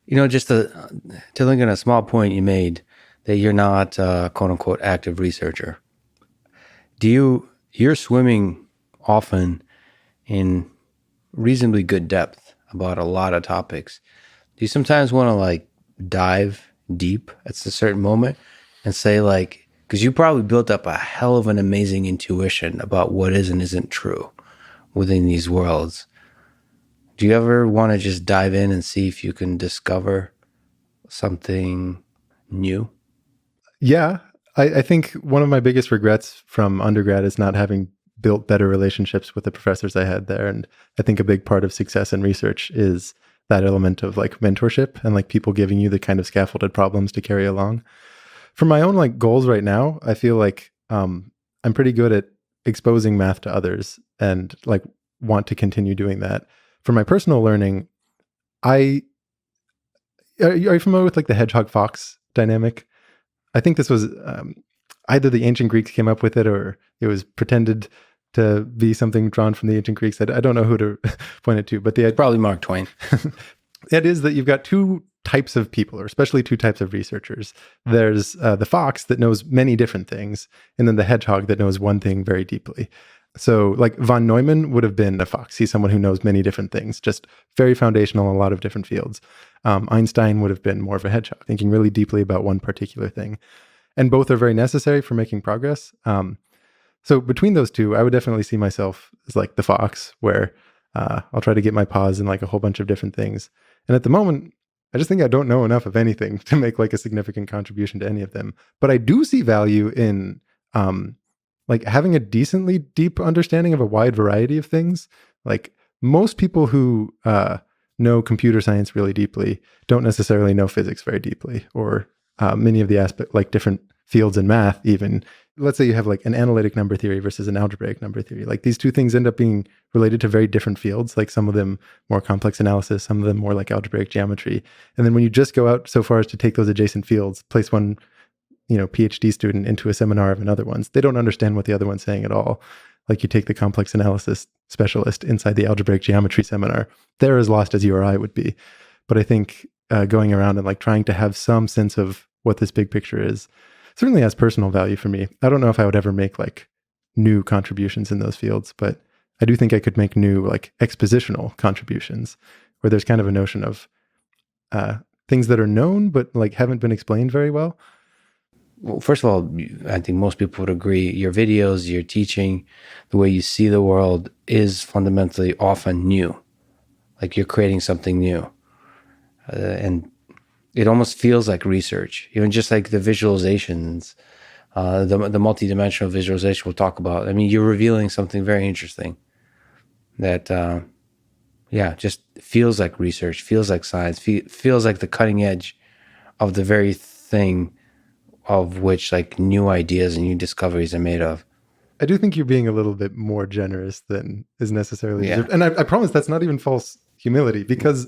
Just to link on a small point you made that you're not a quote unquote active researcher. You're swimming often in reasonably good depth about a lot of topics. Do you sometimes want to like dive deep at a certain moment and say like, because you probably built up a hell of an amazing intuition about what is and isn't true within these worlds. Do you ever want to just dive in and see if you can discover something new? Yeah, I think one of my biggest regrets from undergrad is not having built better relationships with the professors I had there. And I think a big part of success in research is that element of like mentorship and like people giving you the kind of scaffolded problems to carry along. For my own like goals right now, I feel like I'm pretty good at exposing math to others and like want to continue doing that. For my personal learning, I are you familiar with like the hedgehog fox dynamic? I think this was either the ancient Greeks came up with it or it was pretended to be something drawn from the ancient Greeks. I don't know who to point it to, but Probably Mark Twain. it is that you've got two types of people, or especially two types of researchers. There's the fox that knows many different things, and then the hedgehog that knows one thing very deeply. So like von Neumann would have been a fox. He's someone who knows many different things, just very foundational in a lot of different fields. Einstein would have been more of a hedgehog, thinking really deeply about one particular thing. And both are very necessary for making progress. So between those two, I would definitely see myself as like the fox, where I'll try to get my paws in like a whole bunch of different things. And at the moment, I just think I don't know enough of anything to make like a significant contribution to any of them. But I do see value in like having a decently deep understanding of a wide variety of things. Like most people who know computer science really deeply don't necessarily know physics very deeply, or many of the aspect like different fields in math even. Let's say you have like an analytic number theory versus an algebraic number theory. Like these two things end up being related to very different fields, like some of them more complex analysis, some of them more like algebraic geometry. And then when you just go out so far as to take those adjacent fields, place one PhD student into a seminar of another one's, they don't understand what the other one's saying at all. Like you take the complex analysis specialist inside the algebraic geometry seminar, they're as lost as you or I would be. But I think going around and like trying to have some sense of what this big picture is certainly has personal value for me. I don't know if I would ever make like new contributions in those fields, but I do think I could make new like expositional contributions where there's kind of a notion of things that are known but like haven't been explained very well. Well, first of all, I think most people would agree your videos, your teaching, the way you see the world is fundamentally often new. Like you're creating something new. And it almost feels like research, even just like the visualizations, the multidimensional visualization we'll talk about. I mean, you're revealing something very interesting that, just feels like research, feels like science, feels like the cutting edge of the very thing of which like new ideas and new discoveries are made of. I do think you're being a little bit more generous than is necessarily Yeah. deserved. And I promise that's not even false humility, because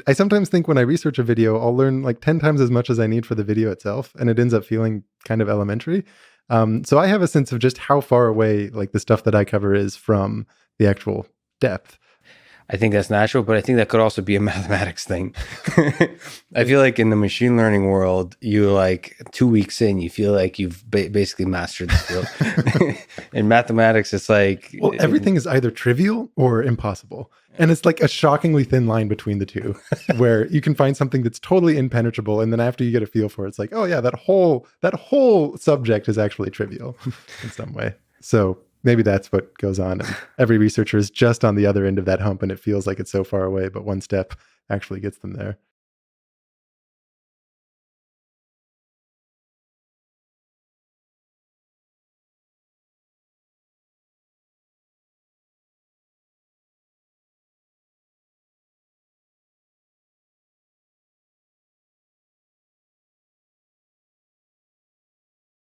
I sometimes think when I research a video, I'll learn like 10 times as much as I need for the video itself, and it ends up feeling kind of elementary. So I have a sense of just how far away like the stuff that I cover is from the actual depth. I think that's natural, but I think that could also be a mathematics thing. I feel like in the machine learning world, you like 2 weeks in, you feel like you've basically mastered the field. In mathematics, it's like... Well, everything is either trivial or impossible. And it's like a shockingly thin line between the two, where you can find something that's totally impenetrable. And then after you get a feel for it, it's like, oh yeah, that whole subject is actually trivial in some way. So maybe that's what goes on. And every researcher is just on the other end of that hump, and it feels like it's so far away, but one step actually gets them there.